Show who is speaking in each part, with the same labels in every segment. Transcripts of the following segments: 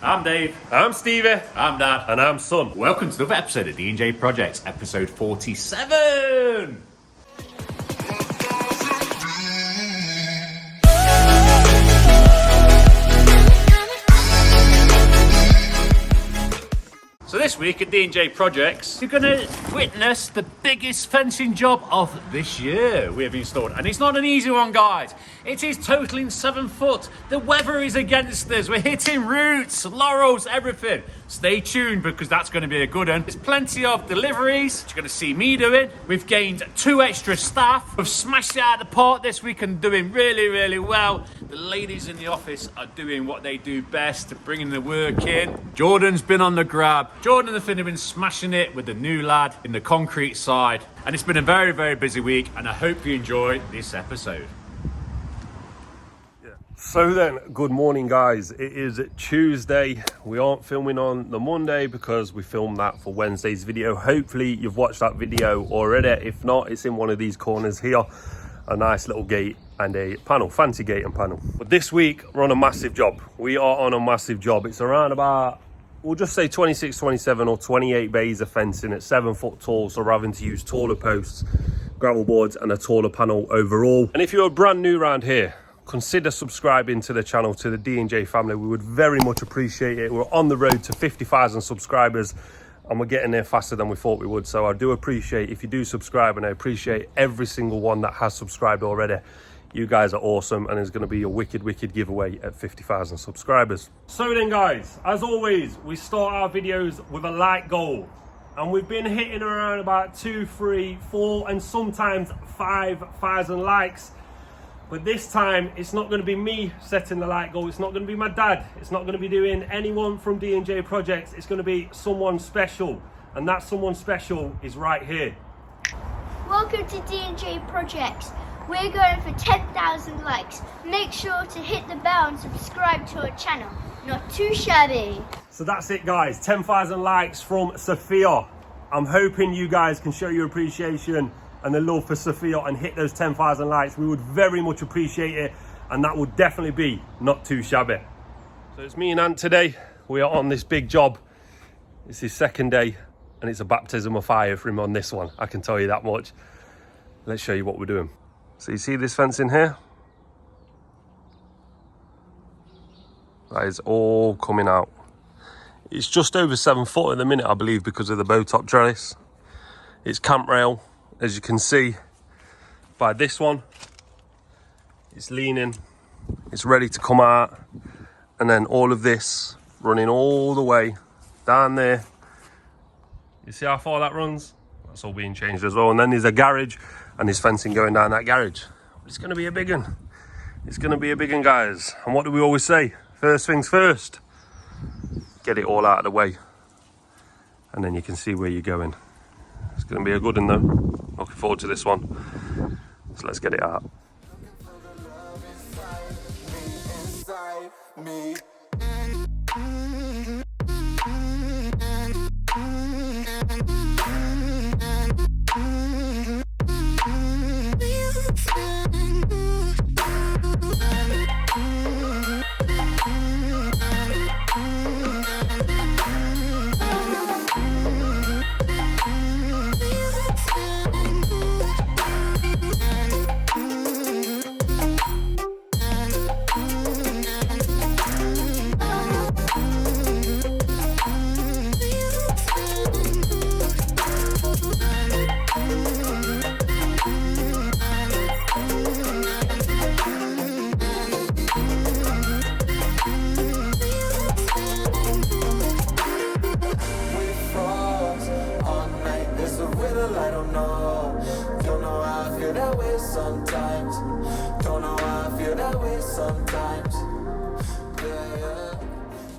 Speaker 1: I'm Dave.
Speaker 2: I'm Stevie.
Speaker 1: I'm Dad.
Speaker 2: And I'm Son.
Speaker 1: Welcome to another episode of D&J Projects, episode 47. So this week at D&J Projects, you're going to witness the biggest fencing job of this year we have installed. And it's not an easy one, guys. It is totaling 7 foot. The weather is against us. We're hitting roots, laurels, everything. Stay tuned because that's going to be a good one. There's plenty of deliveries you're going to see me doing. We've gained 2 extra staff. We've smashed it out of the park this week and doing really, really well. The ladies in the office are doing what they do best, bringing the work in. Jordan's been on the grab. Jordan and Finn have been smashing it with the new lad in the concrete side. And it's been a very, very busy week, and I hope you enjoy this episode.
Speaker 2: So then, good morning guys. It is Tuesday. We aren't filming on the Monday because we filmed that for Wednesday's video. Hopefully you've watched that video already. If not, it's in one of these corners here. A nice little gate and a panel, fancy gate and panel. But this week we're on a massive job. We are on a massive job. It's around about, we'll just say 26, 27 or 28 bays of fencing at 7 foot tall. So we're having to use taller posts, gravel boards and a taller panel overall. And if you're brand new around here, consider subscribing to the channel, to the D&J family. We would very much appreciate it. We're on the road to 50,000 subscribers and we're getting there faster than we thought we would. So I do appreciate if you do subscribe, and I appreciate every single one that has subscribed already. You guys are awesome, and there's going to be a wicked giveaway at 50,000 subscribers. So then guys, as always, we start our videos with a like goal. And we've been hitting around about 2, 3, 4 and sometimes 5,000 likes. But this time, it's not going to be me setting the like goal. It's not going to be my dad. It's not going to be doing anyone from D&J Projects. It's going to be someone special. And that someone special is right here.
Speaker 3: Welcome to D&J Projects. We're going for 10,000 likes. Make sure to hit the bell and subscribe to our channel. Not too shabby.
Speaker 2: So that's it guys, 10,000 likes from Sophia. I'm hoping you guys can show your appreciation and the love for Sophia and hit those 10,000 likes. We would very much appreciate it, and that would definitely be not too shabby. So it's me and Ant today. We are on this big job. It's his second day and it's a baptism of fire for him on this one, I can tell you that much. Let's show you what we're doing. So you see this fence in here? That is all coming out. It's just over 7 foot at the minute, I believe, because of the bow top trellis. It's camp rail. As you can see by this one, it's leaning, it's ready to come out, and then all of this running all the way down there. You see how far that runs? That's all being changed as well. And then there's a garage and there's fencing going down that garage. It's going to be a big one. It's going to be a big one, guys. And what do we always say? First things first. Get it all out of the way, and then you can see where you're going. It's going to be a good one though. Looking forward to this one. So let's get it out.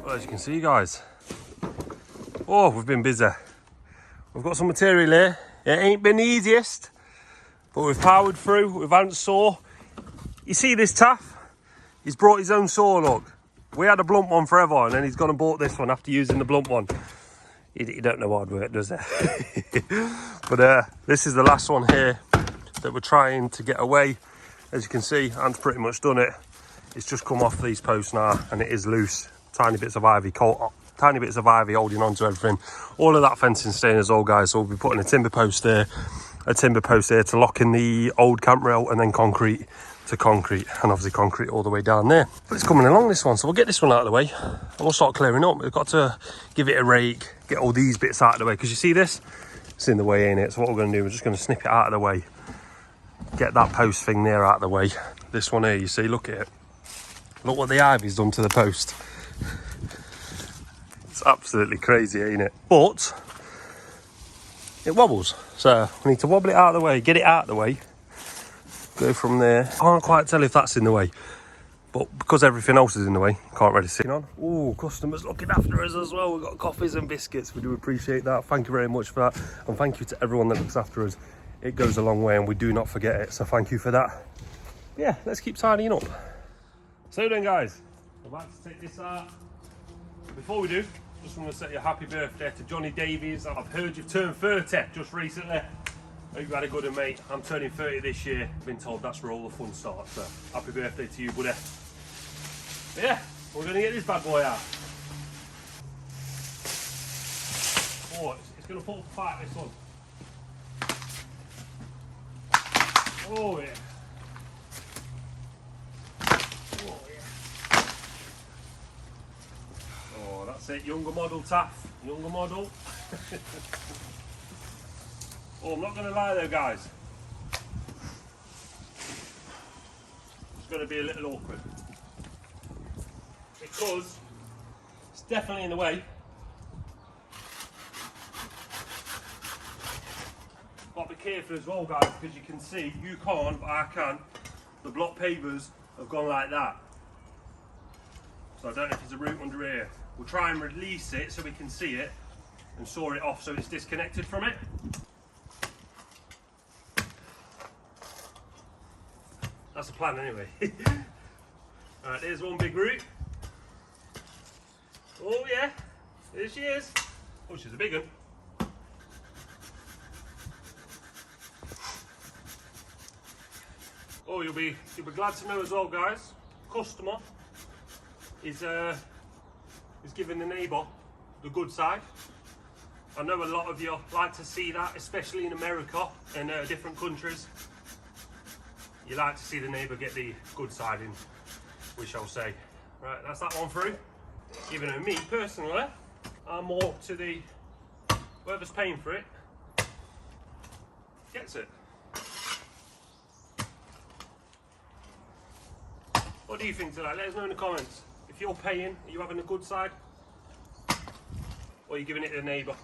Speaker 2: Well, as you can see guys, oh, we've been busy. We've got some material here. It ain't been the easiest, but we've powered through. We've had saw. You see this taff? He's brought his own saw, look. We had a blunt one forever, and then he's gone and bought this one after using the blunt one. He don't know hard work, does he? But this is the last one here that we're trying to get away. As you can see, Ant's pretty much done it. It's just come off these posts now and it is loose. tiny bits of ivy holding on to everything. All of that fencing staying as well, guys. So we'll be putting a timber post there to lock in the old camp rail, and then concrete to concrete, and obviously concrete all the way down there. But it's coming along, this one, so we'll get this one out of the way and we'll start clearing up. We've got to give it a rake, get all these bits out of the way, because you see this? It's in the way, ain't it? So what we're going to do, we're just going to snip it out of the way, get that post thing there out of the way. This one here, you see, look at it. Look what the ivy's done to the post. It's absolutely crazy, ain't it? But it wobbles, so we need to wobble it out of the way, get it out of the way, go from there. I can't quite tell if that's in the way, but because everything else is in the way, can't really see on. Oh, customers looking after us as well. We've got coffees and biscuits. We do appreciate that. Thank you very much for that, and thank you to everyone that looks after us. It goes a long way and we do not forget it, so thank you for that. Yeah, let's keep tidying up. So then, guys, I'm about to take this out. Before we do, just want to say a happy birthday to Johnny Davies. I've heard you've turned 30 just recently. Hope you had a good one, mate. I'm turning 30 this year. I've been told that's where all the fun starts, so happy birthday to you, buddy. But yeah, we're going to get this bad boy out. Oh, it's going to put up a fight, this one. Oh, yeah. Oh, yeah. Oh, that's it. Younger model, Taff. Younger model. Oh, I'm not going to lie though, guys. It's going to be a little awkward. Because it's definitely in the way. Got to be careful as well, guys, because you can see, you can't, but I can. The block pavers have gone like that. So I don't know if there's a route under here. We'll try and release it so we can see it and saw it off so it's disconnected from it. That's the plan anyway. Alright, there's one big route. Oh yeah, there she is. Oh, she's a big one. Oh, you'll be glad to know as well, guys. Customer is giving the neighbour the good side. I know a lot of you like to see that, especially in America and different countries. You like to see the neighbour get the good side in, we shall say. Right, that's that one through. Even though me personally, I'm more to the whoever's paying for it gets it. What do you think to that? Let us know in the comments. If you're paying, are you having a good side? Or are you giving it to the neighbour?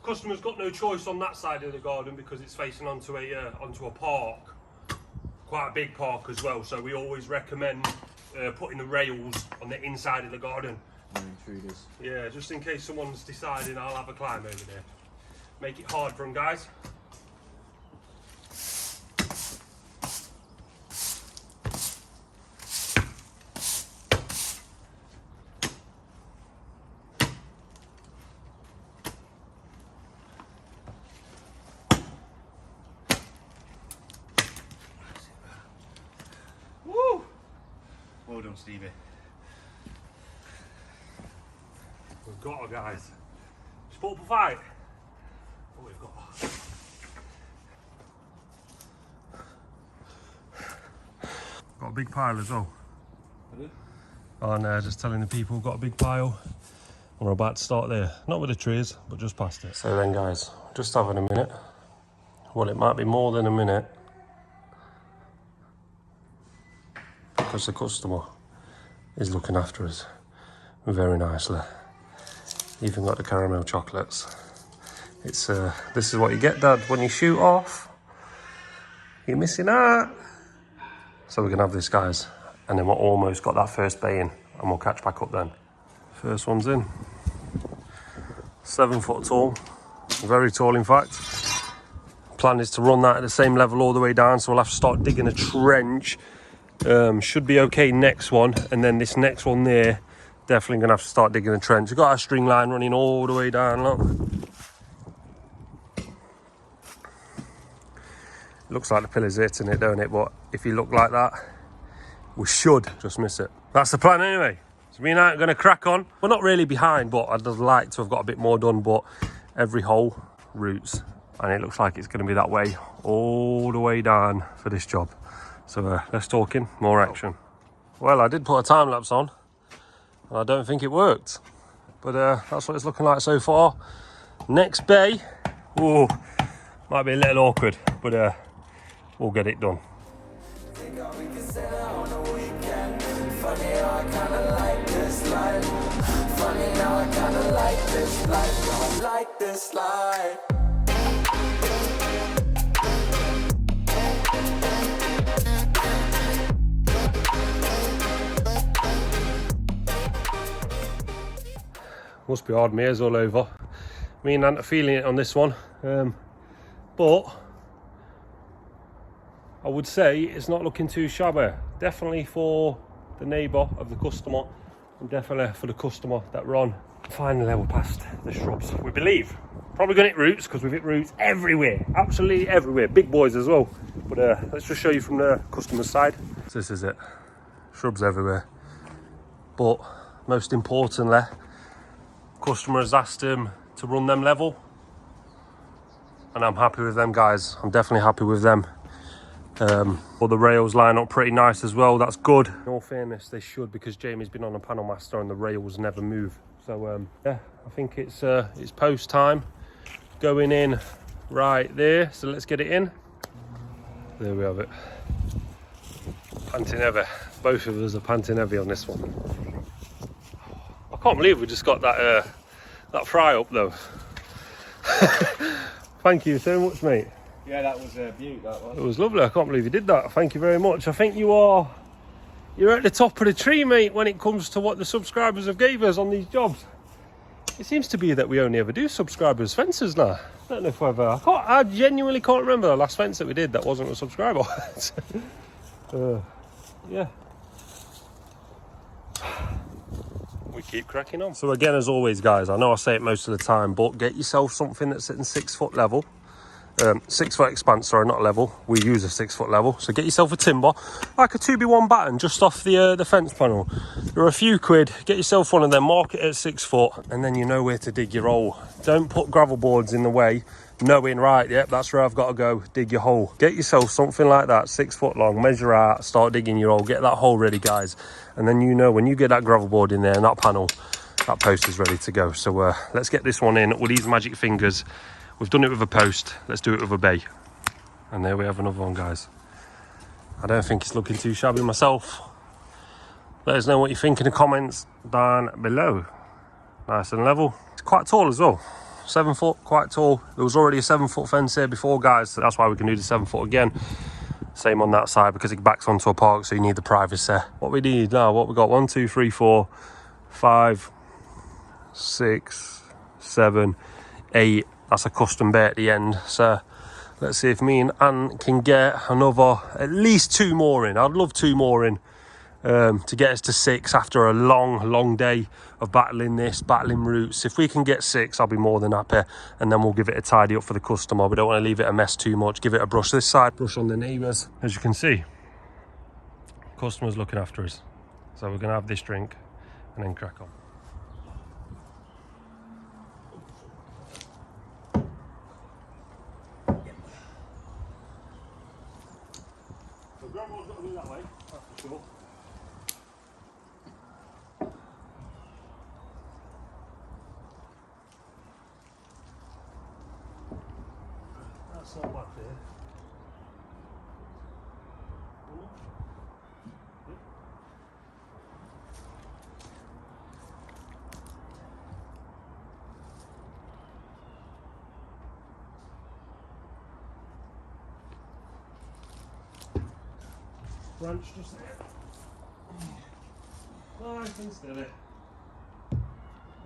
Speaker 2: Customer's got no choice on that side of the garden because it's facing onto a park. Quite a big park as well, so we always recommend putting the rails on the inside of the garden.
Speaker 4: No intruders.
Speaker 2: Yeah, just in case someone's deciding I'll have a climb over there. Make it hard for them, guys. Woo! Well done, Stevie. We've got her, guys. Just put up a fight. Oh, we've got her. Got a big pile as well. Oh no, just telling the people we've got a big pile. We're about to start there. Not with the trees, but just past it. So then, guys, just having a minute. Well, it might be more than a minute. Because the customer is looking after us very nicely. Even got the caramel chocolates. It's this is what you get, Dad, when you shoot off. You're missing out. So we're gonna have this, guys, and then we're almost got that first bay in, and we'll catch back up then. First one's in. 7 foot tall, very tall in fact. Plan is to run that at the same level all the way down, so we'll have to start digging a trench. Should be okay next one, and then this next one there, definitely gonna have to start digging a trench. We've got our string line running all the way down, look. Looks like the pillar's hitting it, don't it? But if you look like that, we should just miss it. That's the plan anyway. So me and I are going to crack on. We're not really behind, but I'd like to have got a bit more done, but every hole roots. And it looks like it's going to be that way all the way down for this job. So less talking, more action. Well, I did put a time lapse on, and I don't think it worked. But that's what it's looking like so far. Next bay, ooh, might be a little awkward, but we'll get it done. Must be hard mares all over. Me and Ant are feeling it on this one, but I would say it's not looking too shabby. Definitely for the neighbour of the customer, and definitely for the customer that we're on. Finally, we're past the shrubs, we believe. Probably going to hit roots because we've hit roots everywhere, absolutely everywhere, big boys as well. But let's just show you from the customer's side. So this is it, shrubs everywhere. But most importantly, customer has asked him to run them level, and I'm happy with them, guys. I'm definitely happy with them. Well, the rails line up pretty nice as well. That's good. In all fairness, they should, because Jamie's been on a panel master and the rails never move. So yeah, I think it's post time. Going in right there. So let's get it in. There we have it. Panting heavy. Both of us are panting heavy on this one. I can't believe we just got that fry up though. Thank you so much, mate.
Speaker 4: Yeah, that was a beaut, that was.
Speaker 2: It was lovely. I can't believe you did that. Thank you very much. I think you're at the top of the tree, mate, when it comes to what the subscribers have gave us on these jobs. It seems to be that we only ever do subscribers fences now. I don't know if I genuinely can't remember the last fence that we did that wasn't a subscriber. Yeah. We keep cracking on. So again, as always, guys, I know I say it most of the time, but get yourself something that's sitting 6 foot level. 6 foot expanse, sorry, not level. We use a 6 foot level. So get yourself a timber, like a 2x1 batten, just off the fence panel. There are a few quid. Get yourself one of them, mark it at 6 foot, and then you know where to dig your hole. Don't put gravel boards in the way, knowing, right, yep, that's where I've got to go, dig your hole. Get yourself something like that, 6 foot long, measure out, start digging your hole, get that hole ready, guys. And then you know when you get that gravel board in there and that panel, that post is ready to go. So let's get this one in with these magic fingers. We've done it with a post, let's do it with a bay. And there we have another one, guys. I don't think it's looking too shabby myself. Let us know what you think in the comments down below. Nice and level. It's quite tall as well. 7 foot, quite tall. There was already a 7 foot fence here before, guys, so that's why we can do the 7 foot again. Same on that side because it backs onto a park, so you need the privacy. What we need now, what we got, 1, 2, 3, 4, 5, 6, 7, 8. That's a custom bay at the end. So let's see if me and Ant can get another, at least 2 more in. I'd love 2 more in to get us to 6 after a long day of battling roots. If we can get 6, I'll be more than happy. And then we'll give it a tidy up for the customer. We don't want to leave it a mess too much. Give it a brush this side, brush on the neighbours. As you can see, customer's looking after us. So we're going to have this drink and then crack on. Gravel's got to be that way, that's for sure. That's not back there. Branch just there. Nice and steady.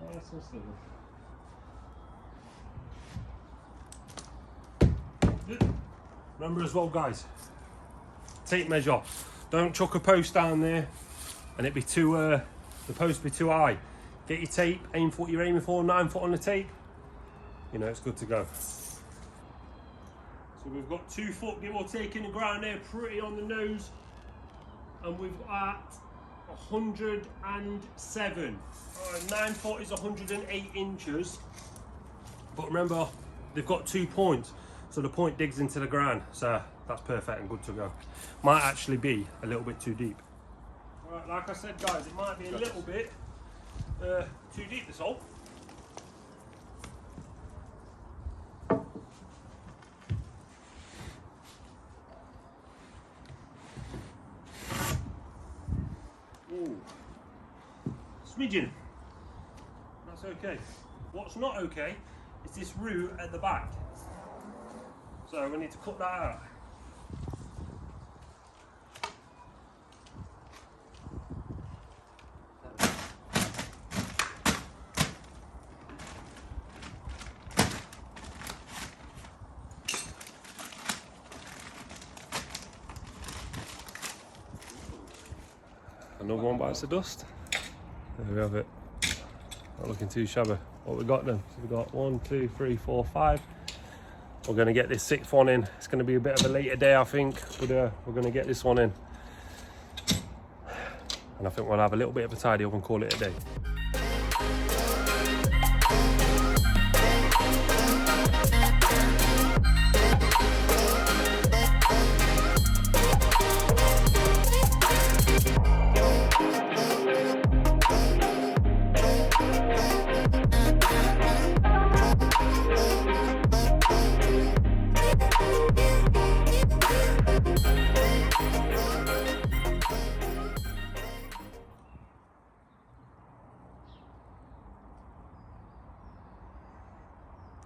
Speaker 2: Nice and steady. Remember as well, guys, tape measure. Don't chuck a post down there and it be too the post be too high. Get your tape, aim for what you're aiming for, 9 foot on the tape. You know it's good to go. So we've got 2 foot give or take in the ground there, pretty on the nose. And we've got 107. 9 foot is 108 inches. But remember, they've got 2 points, so the point digs into the ground. So that's perfect and good to go. Might actually be a little bit too deep. Right, like I said, guys, it might be a little bit too deep, this hole. Ooh. Smidgen. That's okay. What's not okay is this root at the back. So we need to cut that out. Another one bites the dust. There we have it. Not looking too shabby. What we got then? So we've got 1, 2, 3, 4, 5. We're going to get this 6th one in. It's going to be a bit of a later day, I think, but we're going to get this one in. And I think we'll have a little bit of a tidy up and call it a day.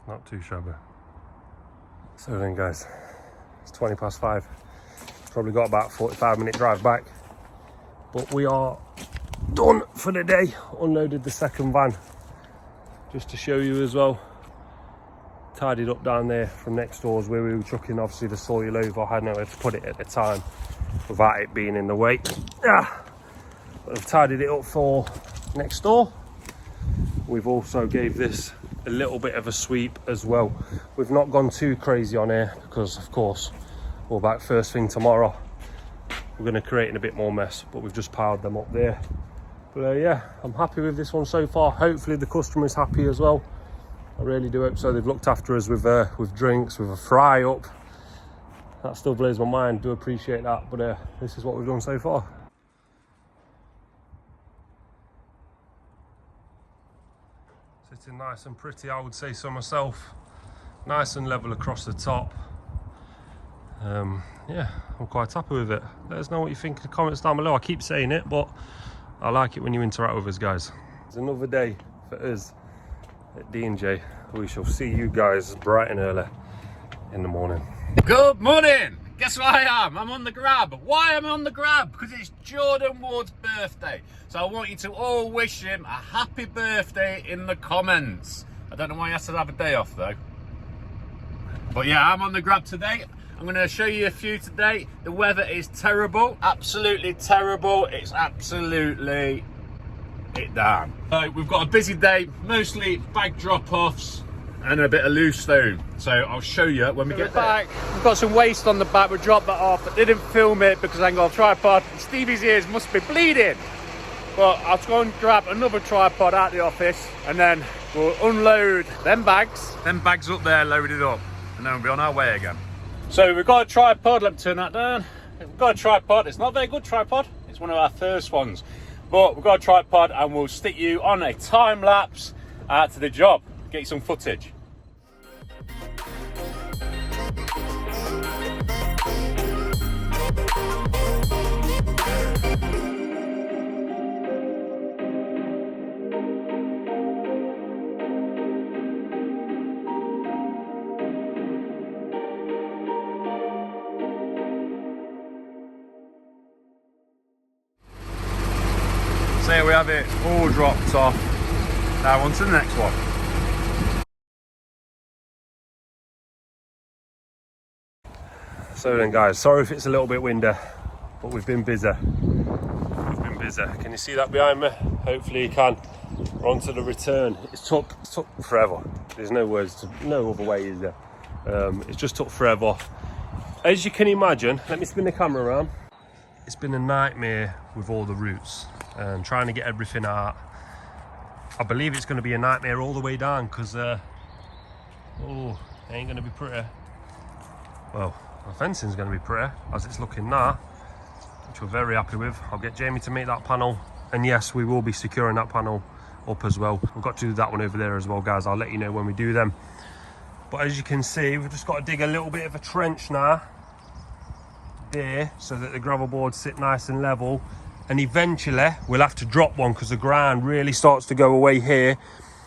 Speaker 2: Not too shabby. So then guys, it's 20 past 5. Probably got about 45-minute drive back. But we are done for the day. Unloaded the second van. Just to show you as well. Tidied up down there from next doors where we were chucking obviously the soil over. I had nowhere to put it at the time without it being in the way. But I've tidied it up for next door. We've also gave this a little bit of a sweep as well. We've not gone too crazy on here because of course we're back first thing tomorrow. We're going to create a bit more mess, but we've just piled them up there. But yeah, I'm happy with this one so far. Hopefully the customer's happy as well. I really do hope so. They've looked after us with drinks, with a fry up. That still blows my mind. Do appreciate that, but this is what we've done so far. Sitting nice and pretty, I would say so myself. Nice and level across the top. Yeah, I'm quite happy with it. Let us know what you think in the comments down below. I keep saying it, but I like it when you interact with us, guys. It's another day for us at D&J. We shall see you guys bright and early in the morning.
Speaker 1: Good morning. Guess where I am? I'm on the grab. Why am I on the grab? Because it's Jordan Ward's birthday. So I want you to all wish him a happy birthday in the comments. I don't know why he has to have a day off though. But yeah, I'm on the grab today. I'm going to show you a few today. The weather is terrible. Absolutely terrible. It's absolutely it down. So we've got a busy day. Mostly bag drop-offs and a bit of loose stone. So I'll show you when we get back. We've got some waste on the back. We dropped that off. I didn't film it because I ain't got a tripod. Stevie's ears must be bleeding. But I'll go and grab another tripod out the office and then we'll unload them bags. Them bags up there loaded up and then we'll be on our way again. So we've got a tripod. Let me turn that down. We've got a tripod. It's not a very good tripod. It's one of our first ones. But we've got a tripod and we'll stick you on a time lapse out to the job. Get you some footage. So here we have it all dropped off. Now on to the next one.
Speaker 2: So then guys, sorry if it's a little bit windy, but we've been busy. We've been busy. Can you see that behind me? Hopefully you can. We're on to the return. It took forever. There's no other way, is there? It just took forever. As you can imagine, let me spin the camera around. it's been a nightmare with all the routes and trying to get everything out. I believe it's going to be a nightmare all the way down because oh, it ain't going to be pretty. Well, the fencing's going to be pretty as it's looking now, which we're very happy with. I'll get Jamie to make that panel, and yes, we will be securing that panel up as well. We've got to do that one over there as well, guys. I'll let you know when we do them. But as you can see, we've just got to dig a little bit of a trench now there so that the gravel boards sit nice and level, and eventually we'll have to drop one because the ground really starts to go away here,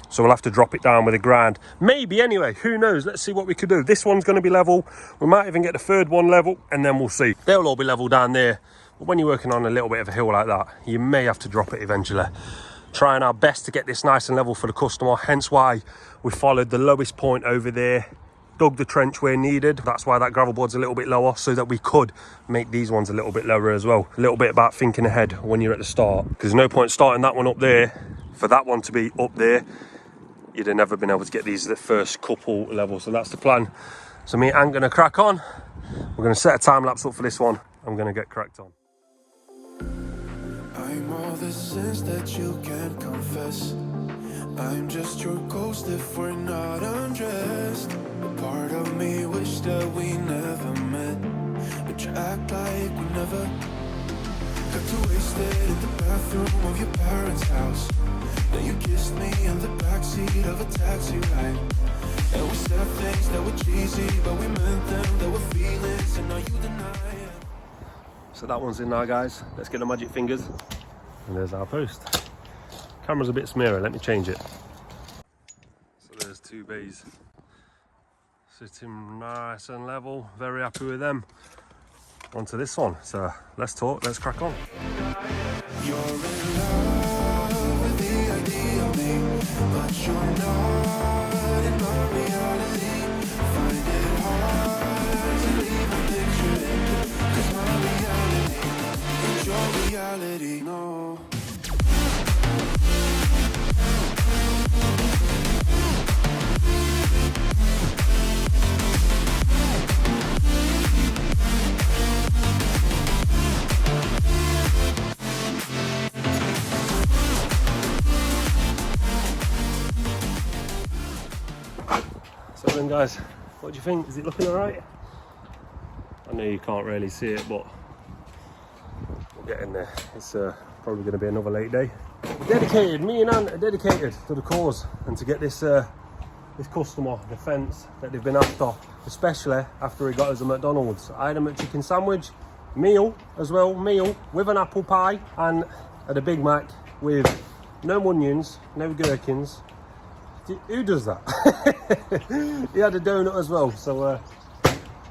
Speaker 2: so we'll have to drop it down with the ground, maybe. Anyway, who knows, let's see what we could do. This one's going to be level, we might even get the third one level, and then we'll see. They'll all be level down there, but when you're working on a little bit of a hill like that, you may have to drop it eventually. Trying our best to get this nice and level for the customer, hence why we followed the lowest point over there, dug the trench where needed. That's why that gravel board's a little bit lower, so that we could make these ones a little bit lower as well. A little bit about thinking ahead when you're at the start, because there's no point starting that one up there for that one to be up there. You'd have never been able to get these the first couple levels. So that's the plan. So me and Ant gonna crack on. We're gonna set a time lapse up for this one. I'm gonna get cracked on.
Speaker 5: I'm all the sins that you can't confess. I'm just your ghost if we're not undressed. A part of me wish that we never met, but you act like we never. Got too wasted in the bathroom of your parents' house. Then you kissed me in the backseat of a taxi ride, and we said things that were cheesy, but we meant them. There were feelings, and now you deny it.
Speaker 2: So that one's in now, guys. Let's get the magic fingers. And there's our post. Camera's a bit smeary, let me change it. So there's two bays. Sitting nice and level, very happy with them. On to this one. So let's talk, let's crack on.
Speaker 5: You're in love with the idea of me, but you're not in my reality. Find it hard to even picture it, 'cause my reality ain't your reality, no.
Speaker 2: So then, guys, what do you think? Is it looking all right? I know you can't really see it, but we'll get in there. It's probably going to be another late day. Dedicated, me and Ant are dedicated to the cause and to get this this customer the fence that they've been after, especially after he got us a McDonald's. I had him a chicken sandwich, meal as well, meal with an apple pie, and at a Big Mac with no onions, no gherkins. Who does that? He had a donut as well, so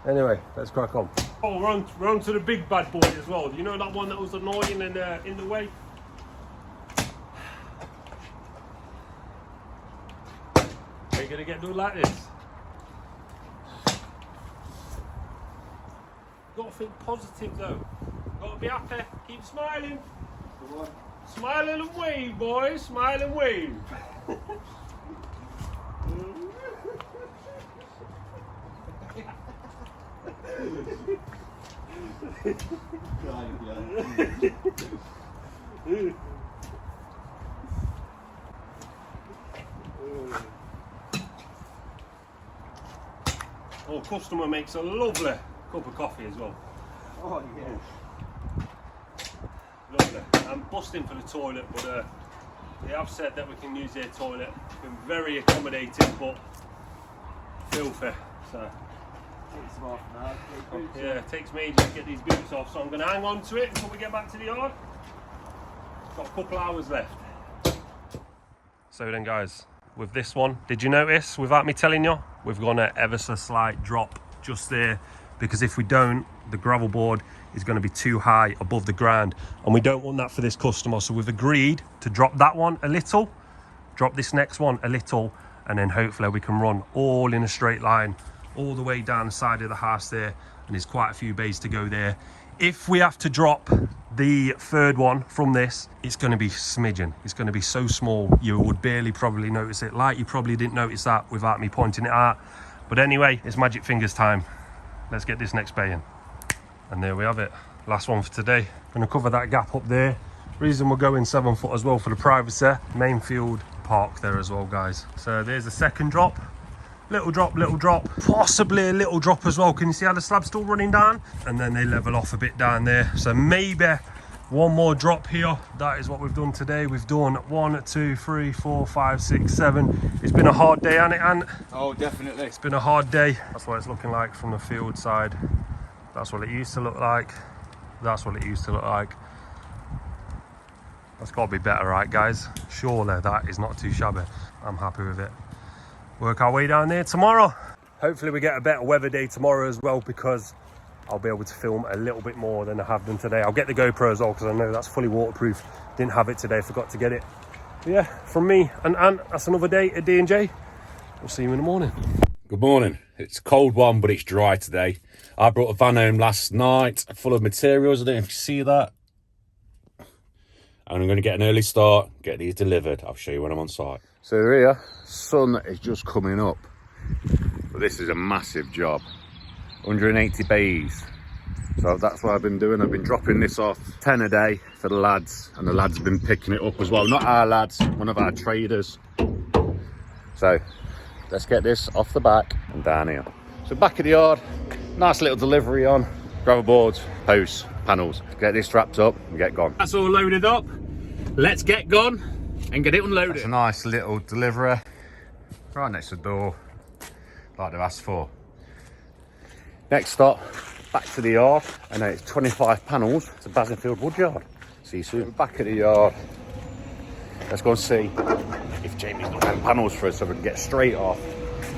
Speaker 2: anyway, let's crack on. Oh, we're on to the big bad boy as well. You know that one that was annoying and in the way? Are you gonna get done like this? Gotta think positive though. Gotta be happy, keep smiling. Smile and wave, boys, smile and wave. Oh, customer makes a lovely cup of coffee as well.
Speaker 4: Oh, yeah.
Speaker 2: Lovely. I'm busting for the toilet, but they have said that we can use their toilet. Been very accommodating, but filthy. So
Speaker 4: Takes them off now.
Speaker 2: yeah, it takes me ages to get these boots off, so I'm going to hang on to it until we get back to the yard. Got a couple hours left. So then, guys, with this one, did you notice, without me telling you, we've gone an ever so slight drop just there, because if we don't, the gravel board is going to be too high above the ground, and we don't want that for this customer. So we've agreed to drop that one a little, drop this next one a little, and then hopefully we can run all in a straight line all the way down the side of the house there, and there's quite a few bays to go there. If we have to drop the third one from this, it's going to be smidgen. It's going to be so small you would barely probably notice it, like you probably didn't notice that without me pointing it out. But anyway, it's magic fingers time. Let's get this next bay in. And there we have it, last one for today. Gonna cover that gap up there. Reason we're going 7 foot as well for the privacy. Main field park there as well, guys. So there's the second drop. Little drop, possibly a little drop as well. Can you see how the slab's still running down? And then they level off a bit down there. So maybe one more drop here. That is what we've done today. We've done 1, 2, 3, 4, 5, 6, 7. It's been a hard day, hasn't it, Ant?
Speaker 4: Oh, definitely.
Speaker 2: It's been a hard day. That's what it's looking like from the field side. That's what it used to look like. That's what it used to look like. That's got to be better, right, guys? Surely that is not too shabby. I'm happy with it. Work our way down there tomorrow. Hopefully we get a better weather day tomorrow as well, because I'll be able to film a little bit more than I have done today. I'll get the GoPro as well, because I know that's fully waterproof. Didn't have it today, forgot to get it. But yeah, from me and Ant, that's another day at D&J. We'll see you in the morning.
Speaker 1: Good morning. It's a cold one, but it's dry today. I brought a van home last night full of materials. I don't know if you see that. And I'm going to get an early start, get these delivered. I'll show you when I'm on site.
Speaker 6: So here, sun is just coming up, but this is a massive job, 180 bays. So that's what I've been doing. I've been dropping this off 10 a day for the lads, and the lads have been picking it up as well. Not our lads, one of our traders. So let's get this off the back and down here. So back of the yard, nice little delivery on, grabber boards, posts, panels. Get this wrapped up and get gone.
Speaker 1: That's all loaded up. Let's get gone and get it unloaded.
Speaker 6: It's a nice little delivery right next to the door, like they've asked for. Next stop, back to the yard, and then it's 25 panels to Basingfield Woodyard. See you soon. Back at the yard. Let's go and see if Jamie's got them panels for us so we can get straight off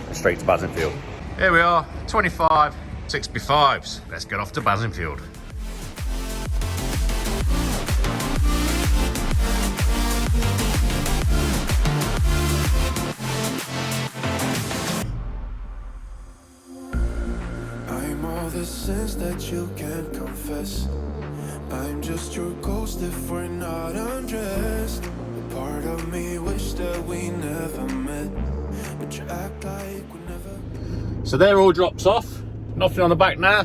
Speaker 6: and straight to Basingfield.
Speaker 1: Here we are, 25 6x5s. Let's get off to Basingfield.
Speaker 5: The sins that you can't confess. I'm just your ghost if we're not undressed. A part of me wish that we never met, but you act like we never.
Speaker 1: So they're all drops off. Nothing on the back now.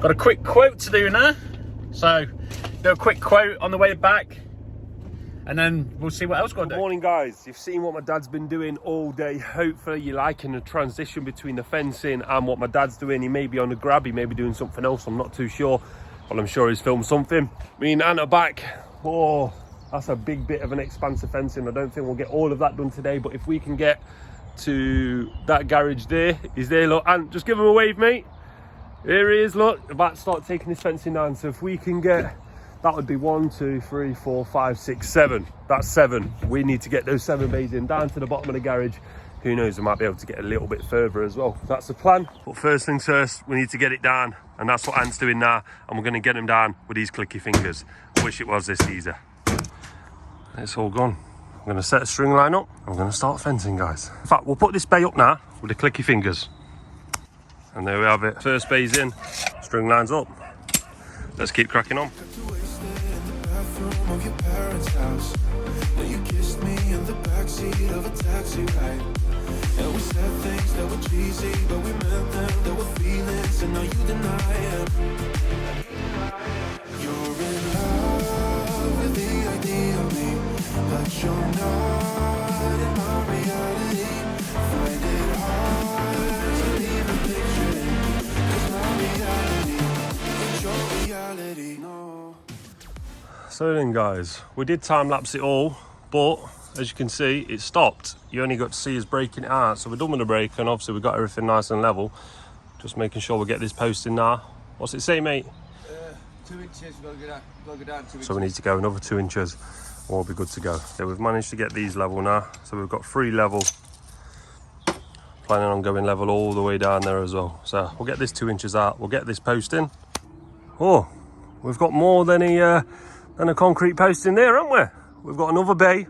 Speaker 1: Got a quick quote to do now. So do a quick quote on the way back, and then we'll see what else we've got to
Speaker 2: Good
Speaker 1: do.
Speaker 2: morning, guys. You've seen what my dad's been doing all day. Hopefully you're liking the transition between the fencing and what my dad's doing. He may be on the grab, he may be doing something else, I'm not too sure, but I'm sure he's filmed something. Me and Ant are back. Oh, that's a big bit of an expansive fencing. I don't think we'll get all of that done today, but if we can get to that garage there, he's there, look. Ant, just give him a wave, mate. Here he is, look, about to start taking this fencing down. So if we can get, that would be 1, 2, 3, 4, 5, 6, 7. That's 7. We need to get those 7 bays in down to the bottom of the garage. Who knows, we might be able to get a little bit further as well. That's the plan. But first things first, we need to get it down. And that's what Ant's doing now. And we're going to get him down with these clicky fingers. I wish it was this easy. It's all gone. I'm going to set a string line up. I'm going to start fencing, guys. In fact, we'll put this bay up now with the clicky fingers. And there we have it. First bay's in, string line's up. Let's keep cracking on.
Speaker 5: Of your parents' house. Then you kissed me in the backseat of a taxi ride. And we said things that were cheesy, but we meant them. There were feelings, and now you deny them. You're in love with the idea of me, but you're not in my reality. Find it hard to even picture it, 'cause my reality is your reality. No.
Speaker 2: So then, guys, we did time lapse it all, but as you can see, it stopped. You only got to see us breaking it out. So we're done with the break, and obviously we got everything nice and level. Just making sure we get this post in now. What's it say, mate?
Speaker 4: 2 inches, we've got to go down 2 inches.
Speaker 2: So we need to go another 2 inches, and we'll be good to go. So we've managed to get these level now. So we've got 3 level. Planning on going level all the way down there as well. So we'll get this 2 inches out. We'll get this post in. Oh, we've got more than a concrete post in there, haven't we? We've got another bay.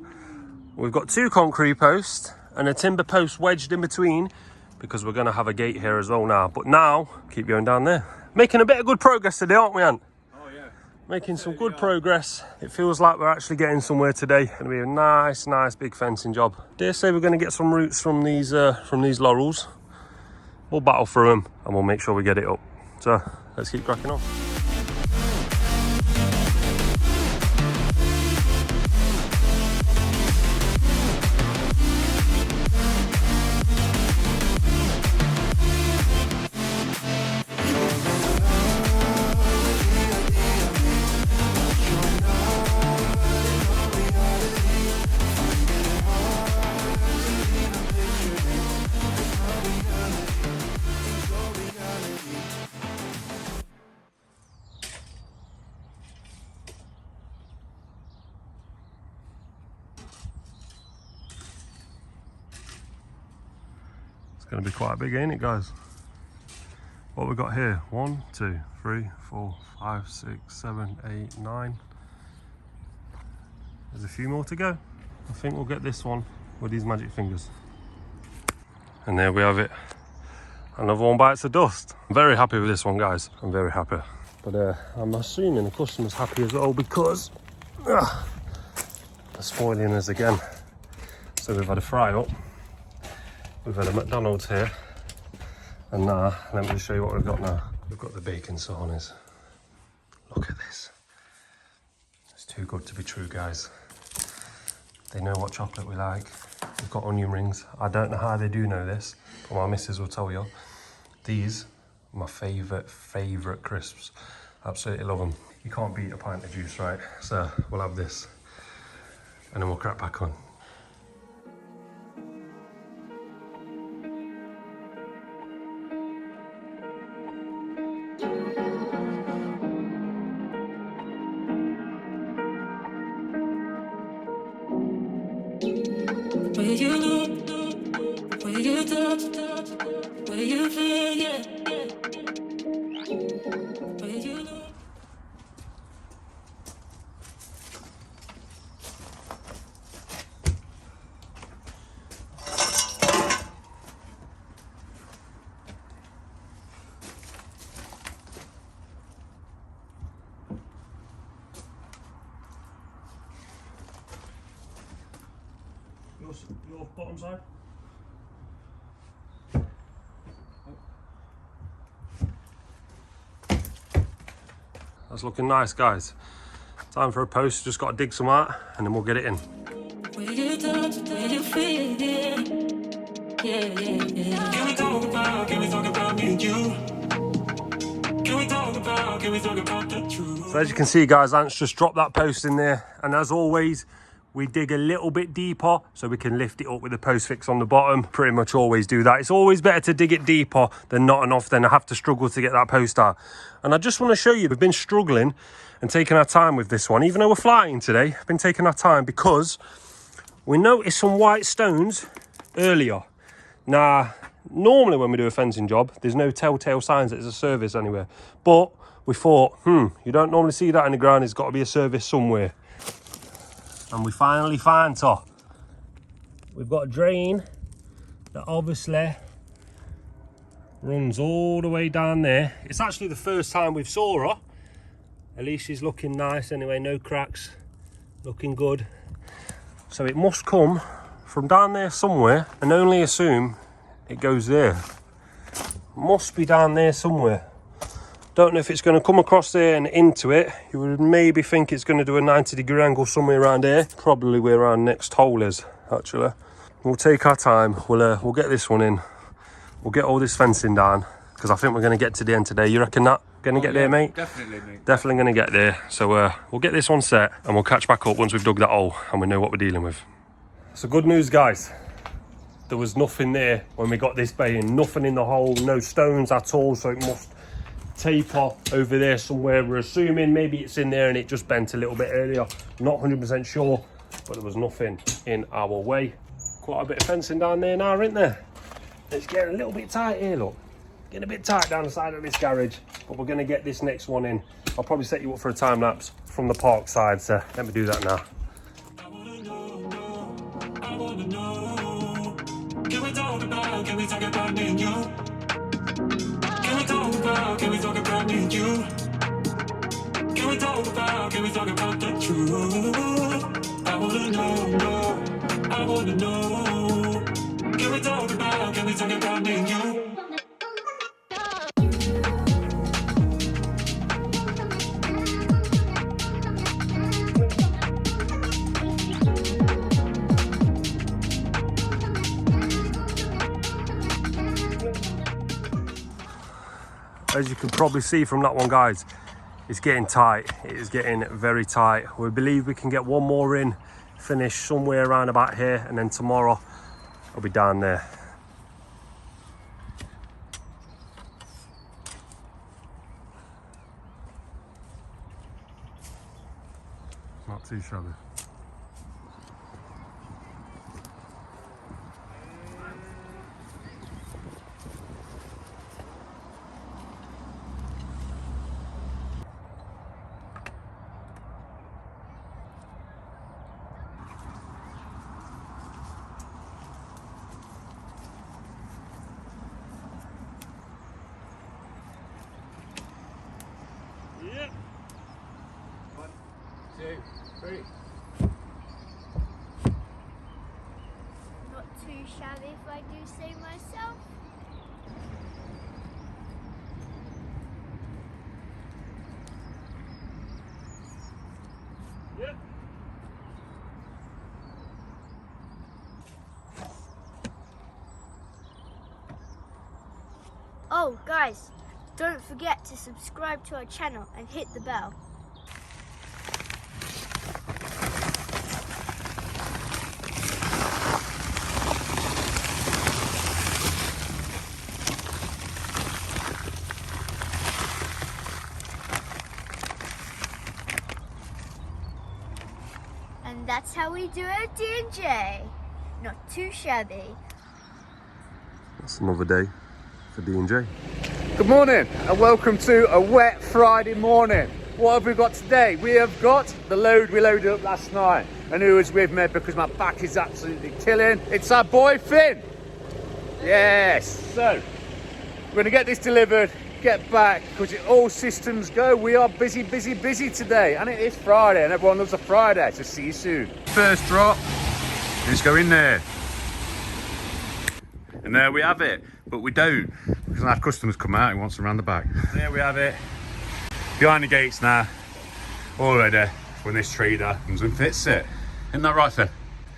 Speaker 2: We've got 2 concrete posts and a timber post wedged in between, because we're going to have a gate here as well now. But now, keep going down there. Making a bit of good progress today, aren't we, Ant?
Speaker 4: Oh, yeah.
Speaker 2: Making some good progress. It feels like we're actually getting somewhere today. Going to be a nice big fencing job. Dare say we're going to get some roots from these laurels. We'll battle through them and we'll make sure we get it up. So let's keep cracking on. going to be quite big, ain't it, guys? What we got here? 1, 2, 3, 4, 5, 6, 7, 8, 9. There's a few more to go. I think we'll get this one with these magic fingers. And there we have it. Another one bites the dust. I'm very happy with this one, guys. I'm very happy. But I'm assuming the customer's happy as well because they're spoiling us again. So we've had a fry up. We've had a McDonald's here. And now, let me show you what we've got now. We've got the bacon sarnies. Look at this. It's too good to be true, guys. They know what chocolate we like. We've got onion rings. I don't know how they do know this, but my missus will tell you. These are my favourite crisps. Absolutely love them. You can't beat a pint of juice, right? So we'll have this and then we'll crack back on.
Speaker 7: Where you look, where you touch, where you feel, yeah. Where you look.
Speaker 2: Your bottom side. That's looking nice, guys. Time for a post. Just got to dig some out and then we'll get it in.
Speaker 7: Where you touch, where you feel, yeah. Can we talk about me and you? Can we talk about the truth?
Speaker 2: So as you can see, guys, Ant's just dropped that post in there. And as always, we dig a little bit deeper so we can lift it up with the post fix on the bottom. Pretty much always do that. It's always better to dig it deeper than not enough, then I have to struggle to get that post out. And I just want to show you, we've been struggling and taking our time with this one. Even though we're flying today, we've been taking our time because we noticed some white stones earlier. Now, normally when we do a fencing job, there's no telltale signs that there's a service anywhere. But we thought, you don't normally see that in the ground. There's got to be a service somewhere. And we finally found her. We've got a drain that obviously runs all the way down there. It's actually the first time we've saw her. At least she's looking nice anyway, no cracks, looking good. So it must come from down there somewhere, and only assume it goes there. Must be down there somewhere. Don't know if it's going to come across there and into it. You would maybe think it's going to do a 90-degree angle somewhere around here. Probably where our next hole is, actually. We'll take our time. We'll get this one in. We'll get all this fencing down because I think we're going to get to the end today. You reckon that? Going to get there, mate?
Speaker 4: Definitely, mate.
Speaker 2: Definitely going to get there. So we'll get this one set and we'll catch back up once we've dug that hole and we know what we're dealing with. So good news, guys. There was nothing there when we got this bay in. Nothing in the hole. No stones at all. So it must taper over there somewhere. We're assuming maybe it's in there and it just bent a little bit earlier. Not 100% sure, but there was nothing in our way. Quite a bit of fencing down there now, isn't there? It's getting a little bit tight here, look. Getting a bit tight down the side of this garage, but we're going to get this next one in. I'll probably set you up for a time lapse from the park side, so let me do that now.
Speaker 7: I wanna know. Can we talk about me and you? Can we talk about me and you? Can we talk about the truth? I wanna know, I wanna know. Can we talk about me and you?
Speaker 2: As you can probably see from that one, guys, it's getting tight. It is getting very tight. We believe we can get one more in, finish somewhere around about here, and then tomorrow I'll be down there. Not too shabby.
Speaker 1: 3.
Speaker 3: Not too shabby if I do say myself.
Speaker 1: Yeah.
Speaker 3: Oh guys, don't forget to subscribe to our channel and hit the bell. And that's how we do it, D&J. Not too shabby.
Speaker 2: That's another day for D&J.
Speaker 6: Good morning and welcome to a wet Friday morning. What have we got today? We have got the load we loaded up last night. And who is with me because my back is absolutely killing? It's our boy Finn. Yes. So we're going to get this delivered, get back, because it all systems go. We are busy today, and it is Friday, and everyone loves a Friday. So see you soon. First drop. Let's go in there. And there we have it. But we don't, because our customers come out, he wants them around the back. There we have it. Behind the gates now, all ready when this trader comes and fits it. Isn't that right, Finn?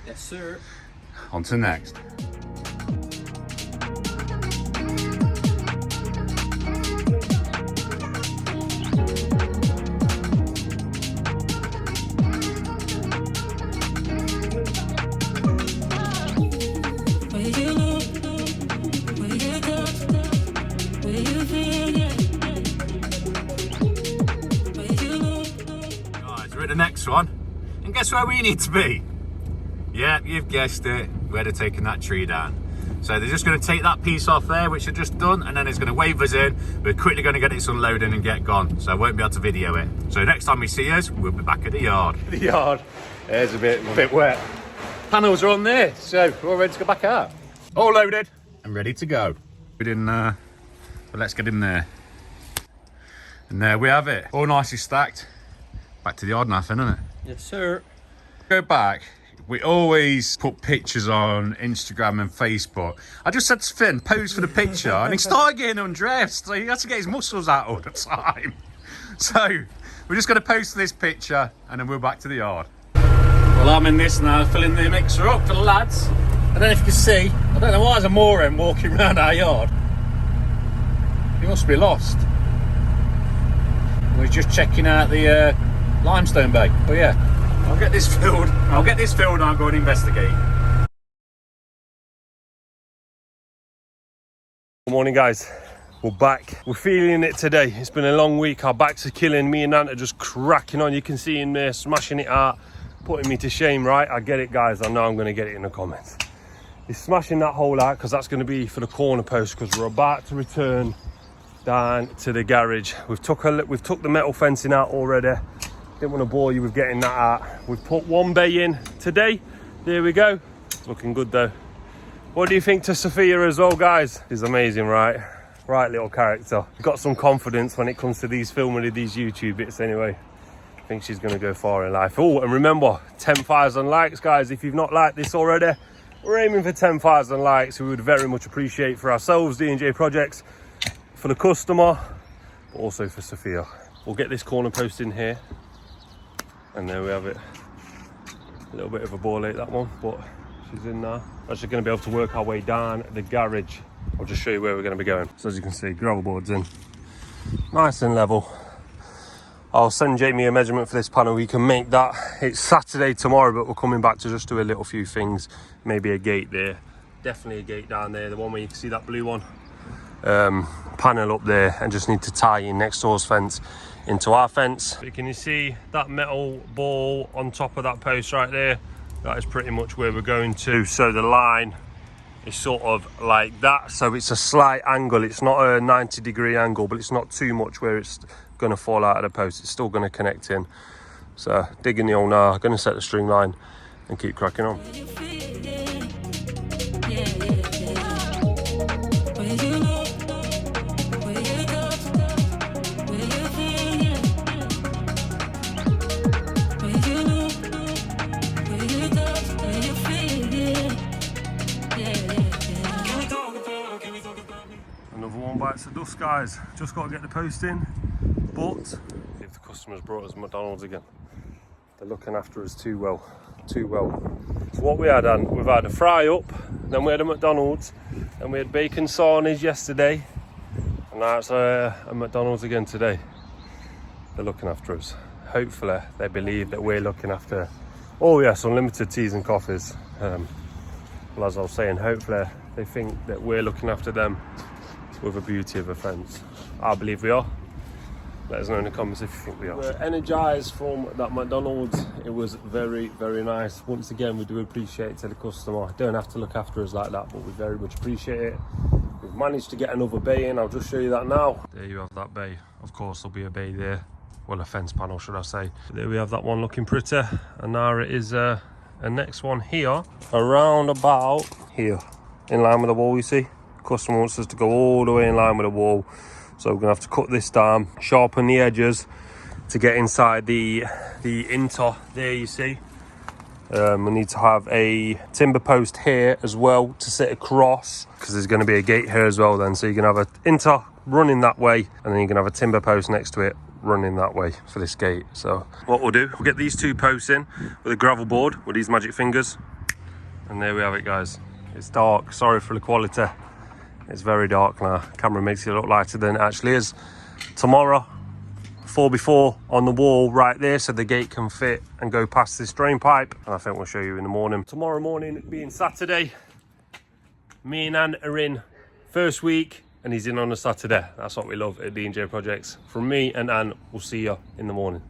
Speaker 4: Yes, sir.
Speaker 6: On to next. The next one, and guess where we need to be? Yeah, you've guessed it, where they're taking that tree down. So they're just going to take that piece off there, which they've just done, and then it's going to wave us in. We're quickly going to get it unloaded and get gone, so I won't be able to video it. So next time we see us, we'll be back at the yard. The yard, it's a bit wet. Panels are on there, so we're all ready to go back out. All loaded and ready to go. We're in, but let's get in there. And there we have it, all nicely stacked. Back to the yard now, Finn, isn't it?
Speaker 4: Yes, sir.
Speaker 6: Go back. We always put pictures on Instagram and Facebook. I just said to Finn, pose for the picture, and he started getting undressed. So he had to get his muscles out all the time. So we're just going to post this picture, and then we're back to the yard. Well, I'm in this now, filling the mixer up for the lads. I don't know if you can see. I don't know why there's a moorhen walking around our yard. He must be lost. We're just checking out the limestone bay. But yeah, I'll get this filled and I'll go and investigate.
Speaker 2: Good morning, guys. We're back. We're feeling it today. It's been a long week. Our backs are killing. Me and Ant are just cracking on. You can see in there, smashing it out, putting me to shame, right? I get it, guys. I know I'm going to get it in the comments. He's smashing that hole out because that's going to be for the corner post, because we're about to return down to the garage. We've took the metal fencing out already. Didn't want to bore you with getting that out. We've put one bay in today. There we go. It's looking good though. What do you think to Sophia as well, guys? She's amazing, right? Right little character. Got some confidence when it comes to these filming of these YouTube bits anyway. I think she's going to go far in life. Oh, and remember, 10,000 likes, guys. If you've not liked this already, we're aiming for 10,000 likes. We would very much appreciate for ourselves, D&J Projects, for the customer, but also for Sophia. We'll get this corner post in here, and there we have it. A little bit of a ball ache, that one, but she's in there. Actually going to be able to work our way down the garage. I'll just show you where we're going to be going. So as you can see, gravel boards in, nice and level. I'll send Jamie a measurement for this panel. We can make that. It's Saturday tomorrow, but we're coming back to just do a little few things. Maybe a gate there, definitely a gate down there, the one where you can see that blue one. Panel up there, and just need to tie in next door's fence into our fence. But can you see that metal ball on top of that post right there? That is pretty much where we're going to. So the line is sort of like that, so it's a slight angle. It's not a 90-degree angle, but it's not too much where it's going to fall out of the post. It's still going to connect in. So digging the hole now, going to set the string line and keep cracking on. bites of dust, guys. Just got to get the post in, but if the customers brought us McDonald's again, they're looking after us too well, too well. So what we had, we've had a fry up, then we had a McDonald's, and we had bacon sarnies yesterday, and now it's a McDonald's again today. They're looking after us. Hopefully they believe that we're looking after, oh yes, unlimited teas and coffees. Well, as I was saying, hopefully they think that we're looking after them with a beauty of a fence. I believe we are. Let us know in the comments if you think we are. We're energised from that McDonald's. It was very, very nice. Once again, we do appreciate it to the customer. Don't have to look after us like that, but we very much appreciate it. We've managed to get another bay in. I'll just show you that now. There you have that bay. Of course, there'll be a bay there. Well, a fence panel, should I say. There we have that one looking pretty. And now it is a next one here, around about here, in line with the wall, you see. Customer wants us to go all the way in line with the wall. So we're gonna have to cut this down, sharpen the edges to get inside the inter there, you see. We need to have a timber post here as well to sit across, because there's gonna be a gate here as well then. So you can have an inter running that way, and then you can have a timber post next to it running that way for this gate. So what we'll do, we'll get these two posts in with a gravel board with these magic fingers, and there we have it, guys. It's dark, sorry for the quality. It's very dark now. Camera makes it look lighter than it actually is. Tomorrow, 4x4 on the wall right there, so the gate can fit and go past this drain pipe. And I think we'll show you in the morning. Tomorrow morning, being Saturday, me and Ann are in first week, and he's in on a Saturday. That's what we love at D&J Projects. From me and Ann, we'll see you in the morning.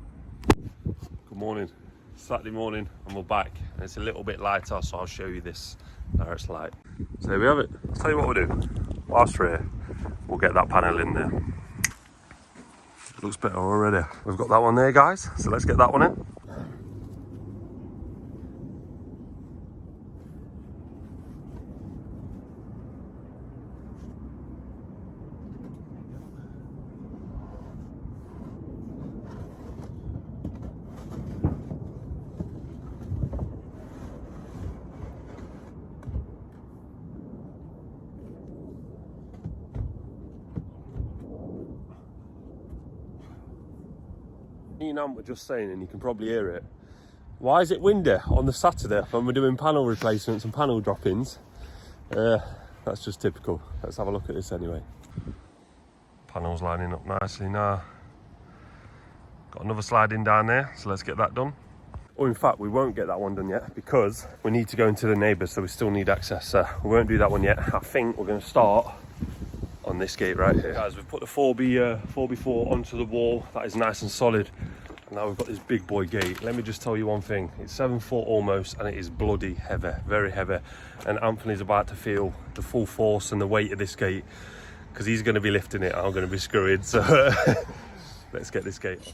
Speaker 2: Good morning. Saturday morning, and we're back. And it's a little bit lighter, so I'll show you this. Now it's light. So there we have it. I'll tell you what we'll do. Whilst we're here, we'll get that panel in there. It looks better already. We've got that one there, guys. So let's get that one in. You know, we're just saying, and you can probably hear it. Why is it windy on the Saturday when we're doing panel replacements and panel drop-ins? That's just typical. Let's have a look at this anyway. Panels lining up nicely now. Got another sliding down there, so let's get that done. Or in fact, we won't get that one done yet because we need to go into the neighbours, so we still need access. So we won't do that one yet. I think we're going to start on this gate right here. Guys, we've put the 4x4 onto the wall. That is nice and solid. And now we've got this big boy gate. Let me just tell you one thing. It's 7 foot almost, and it is bloody heavy, very heavy. And Anthony's about to feel the full force and the weight of this gate, because he's going to be lifting it. I'm going to be screwing. So let's get this gate.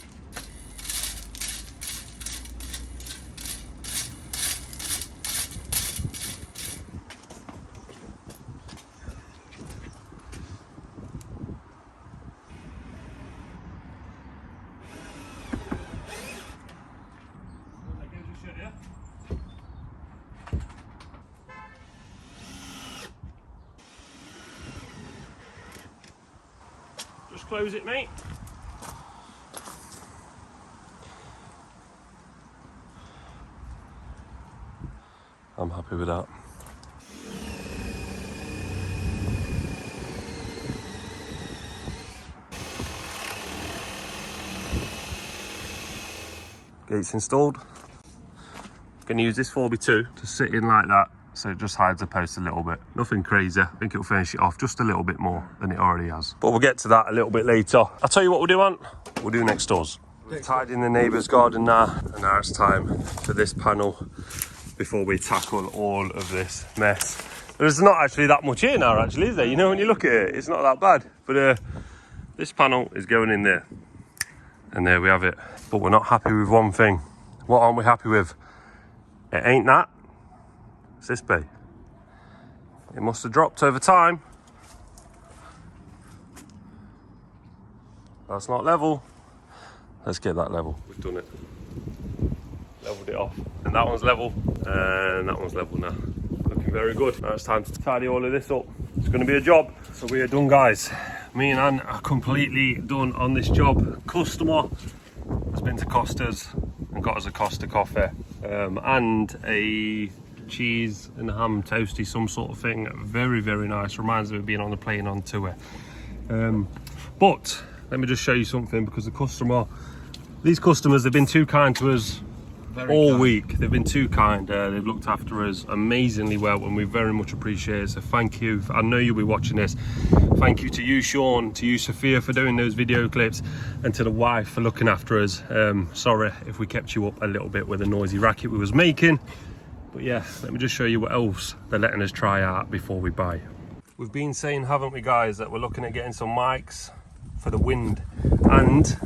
Speaker 2: Close it, mate. I'm happy with that. Gates installed. Going to use this 4x2 to sit in like that, so it just hides the post a little bit. Nothing crazy. I think it'll finish it off just a little bit more than it already has. But we'll get to that a little bit later. I'll tell you what we'll do, Ant. We'll do next doors. We've tied in the neighbour's garden now, and now it's time for this panel before we tackle all of this mess. There's not actually that much here now, actually, is there? You know, when you look at it, it's not that bad. But this panel is going in there. And there we have it. But we're not happy with one thing. What aren't we happy with? It ain't that. It's this bay. It must have dropped over time. That's not level. Let's get that level. We've done it. Leveled it off. And that one's level. And that one's level now. Looking very good. Now it's time to tidy all of this up. It's going to be a job. So we are done, guys. Me and Anne are completely done on this job. Customer has been to Costa's and got us a Costa coffee and a cheese and ham toasty, some sort of thing. Very, very nice. Reminds me of being on the plane on tour. But let me just show you something, because these customers, they've been too kind to us all week. They've been too kind. They've looked after us amazingly well, and we very much appreciate it. So thank you. I know you'll be watching this. Thank you to you, Sean, to you, Sophia, for doing those video clips, and to the wife for looking after us. Sorry if we kept you up a little bit with the noisy racket we was making, but yeah, let me just show you what else they're letting us try out before we buy. We've been saying, haven't we guys, that we're looking at getting some mics for the wind, and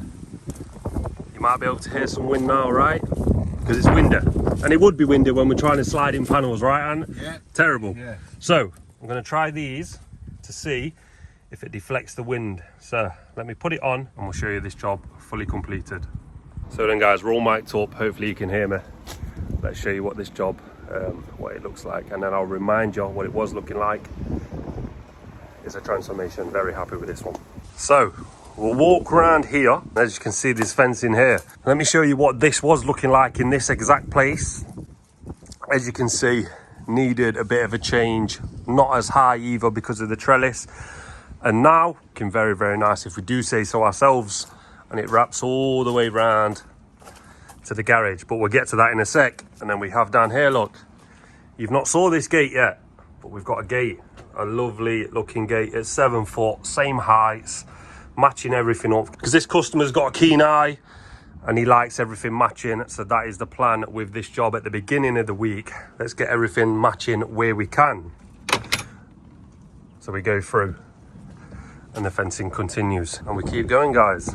Speaker 2: you might be able to hear some wind now, right? Because it's windy, and it would be windy when we're trying to slide in panels, right, Anne?
Speaker 4: Yeah.
Speaker 2: Terrible.
Speaker 4: Yeah.
Speaker 2: So I'm going to try these to see if it deflects the wind. So let me put it on and we'll show you this job fully completed. So then guys, we're all mic'd up, hopefully you can hear me. Let's show you what this job, what it looks like, and then I'll remind you what it was looking like. It's a transformation. Very happy with this one. So we'll walk around here. As you can see, this fencing here. Let me show you what this was looking like in this exact place. As you can see, needed a bit of a change. Not as high either because of the trellis. And now, looking very, very nice if we do say so ourselves. And it wraps all the way round to the garage. But we'll get to that in a sec. And then we have down here, look. You've not saw this gate yet, but we've got a gate. A lovely looking gate. It's 7 foot, same heights. Matching everything up, because this customer's got a keen eye and he likes everything matching. So that is the plan with this job at the beginning of the week. Let's get everything matching where we can. So we go through and the fencing continues and we keep going, guys.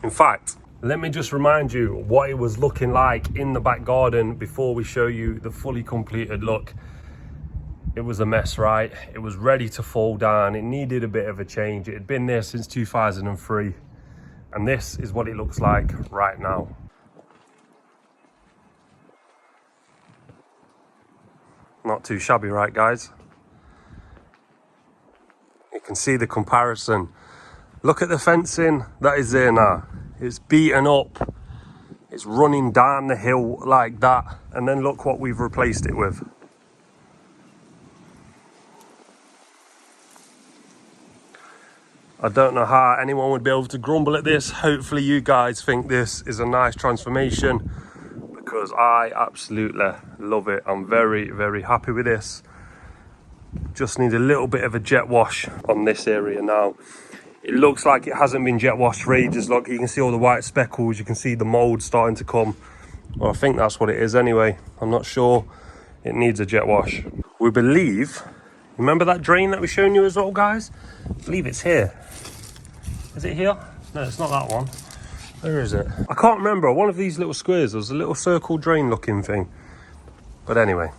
Speaker 2: In fact, let me just remind you what it was looking like in the back garden before we show you the fully completed look. It was a mess, right? It was ready to fall down. It needed a bit of a change. It had been there since 2003. And this is what it looks like right now. Not too shabby, right, guys? You can see the comparison. Look at the fencing that is there now. It's beaten up. It's running down the hill like that. And then look what we've replaced it with. I don't know how anyone would be able to grumble at this. Hopefully you guys think this is a nice transformation, because I absolutely love it. I'm very, very happy with this. Just need a little bit of a jet wash on this area now. It looks like it hasn't been jet washed for ages. Look, you can see all the white speckles. You can see the mold starting to come. Well, I think that's what it is anyway. I'm not sure. It needs a jet wash. We believe, remember that drain that we've shown you as well, guys? I believe it's here. Is it here? No, it's not that one. Where is it? I can't remember. One of these little squares. There's a little circle drain looking thing. But anyway,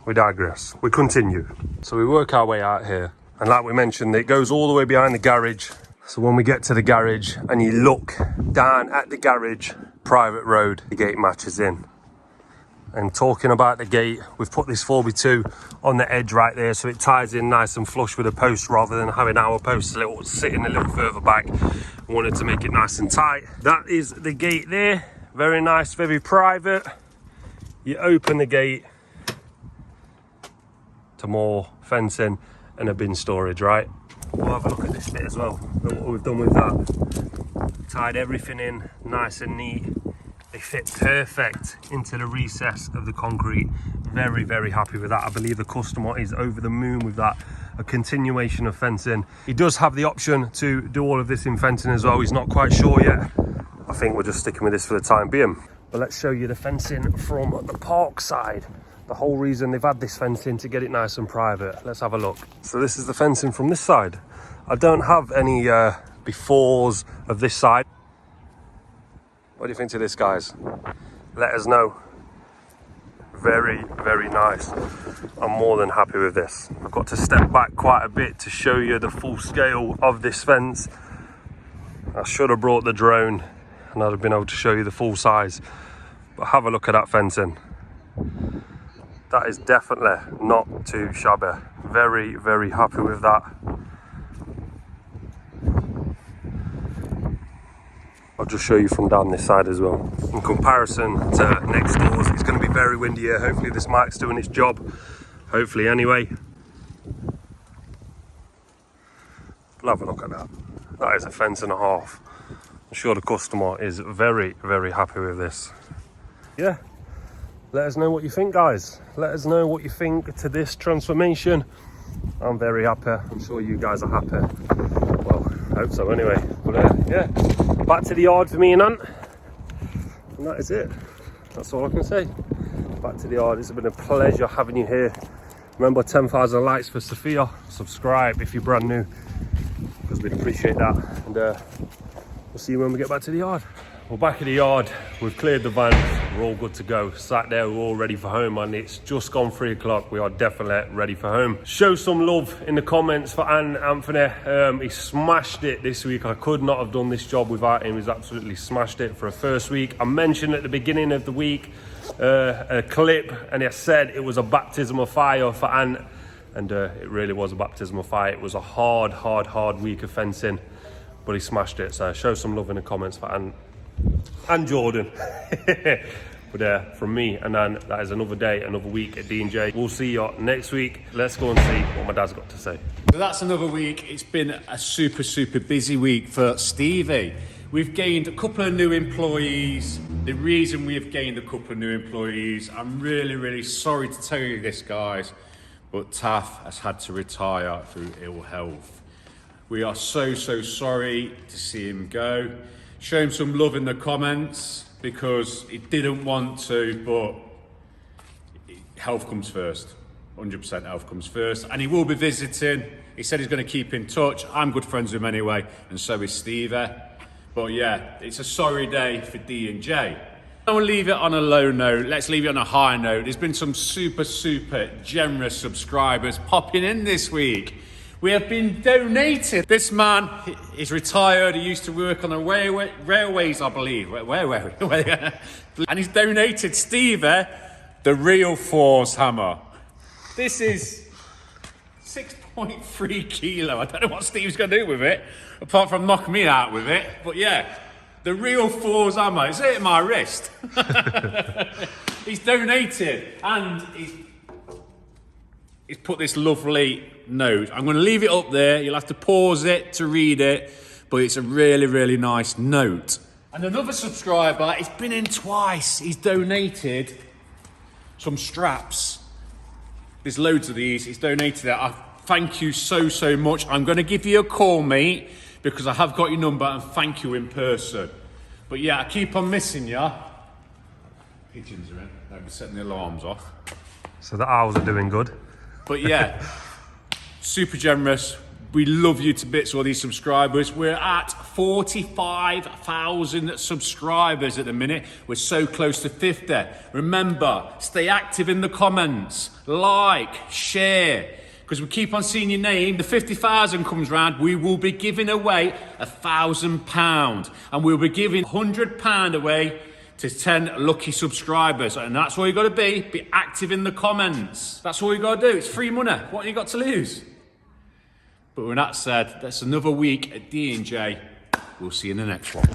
Speaker 2: we digress. We continue. So we work our way out here. And like we mentioned, it goes all the way behind the garage. So when we get to the garage and you look down at the garage, private road, the gate matches in. And talking about the gate, we've put this 4x2 on the edge right there, so it ties in nice and flush with the post rather than having our posts sitting a little further back. We wanted to make it nice and tight. That is the gate there. Very nice, very private. You open the gate to more fencing and a bin storage, right? We'll have a look at this bit as well. Look what we've done with that. Tied everything in nice and neat. They fit perfect into the recess of the concrete. Very, very happy with that. I believe the customer is over the moon with that. A continuation of fencing. He does have the option to do all of this in fencing as well. He's not quite sure yet. I think we're just sticking with this for the time being. But let's show you the fencing from the park side. The whole reason they've had this fencing to get it nice and private. Let's have a look. So this is the fencing from this side. I don't have any befores of this side. What do you think to this, guys? Let us know. Very, very nice. I'm more than happy with this. I've got to step back quite a bit to show you the full scale of this fence. I should have brought the drone and I'd have been able to show you the full size. But have a look at that fencing. That is definitely not too shabby. Very, very happy with that. I'll just show you from down this side as well. In comparison to next doors, it's going to be very windy here. Hopefully this mic's doing its job. Hopefully anyway. But have a look at that. That is a fence and a half. I'm sure the customer is very, very happy with this. Yeah, let us know what you think, guys. Let us know what you think to this transformation. I'm very happy. I'm sure you guys are happy. Well, I hope so anyway. But yeah, back to the yard for me and Ant. And that is it. That's all I can say. Back to the yard. It's been a pleasure having you here. Remember, 10,000 likes for Sophia. Subscribe if you're brand new, because we'd appreciate that. And we'll see you when we get back to the yard. We're back at the yard. We've cleared the van. We're all good to go. Sat there, we're all ready for home, and it's just gone 3 o'clock. We are definitely ready for home. Show some love in the comments for Anthony. He smashed it this week. I could not have done this job without him. He's absolutely smashed it for a first week. I mentioned at the beginning of the week a clip, and I said it was a baptism of fire for Ant, and it really was a baptism of fire. It was a hard week of fencing, but he smashed it. So show some love in the comments for Ant and Jordan. But from me and then, that is another day, another week at D&J. We'll see you next week. Let's go and see what my dad's got to say.
Speaker 1: So that's another week. It's been a super busy week for Stevie. We've gained a couple of new employees. The reason we have gained a couple of new employees, I'm really sorry to tell you this, guys, but Taff has had to retire through ill health. We are so sorry to see him go. Show him some love in the comments, because he didn't want to, but health comes first. 100% health comes first. And he will be visiting. He said he's going to keep in touch. I'm good friends with him anyway, and so is Stevie. But yeah, it's a sorry day for D&J. Don't leave it on a low note. Let's leave it on a high note. There's been some super generous subscribers popping in this week. We have been donated. This man is retired. He used to work on the railways, I believe. And he's donated Stevie the real Force hammer. This is 6.3 kilo. I don't know what Steve's going to do with it, apart from knock me out with it. But yeah, the real Force hammer. It's hitting my wrist. He's donated, and he's put this lovely note. I'm going to leave it up there. You'll have to pause it to read it, but it's a really nice note. And another subscriber, he's been in twice. He's donated some straps. There's loads of these. He's donated it. I thank you so much. I'm going to give you a call, mate, because I have got your number, and thank you in person. But yeah, I keep on missing you. Pigeons are in. They'll be setting the alarms off.
Speaker 2: So the owls are doing good.
Speaker 1: But yeah, super generous. We love you to bits, all these subscribers. We're at 45,000 subscribers at the minute. We're so close to 50. Remember, stay active in the comments. Like, share, because we keep on seeing your name. The 50,000 comes round, we will be giving away £1,000. And we'll be giving £100 away to 10 lucky subscribers. And that's all you got to be active in the comments. That's all you got to do. It's free money. What have you got to lose? But with that said, that's another week at D&J. We'll see you in the next one.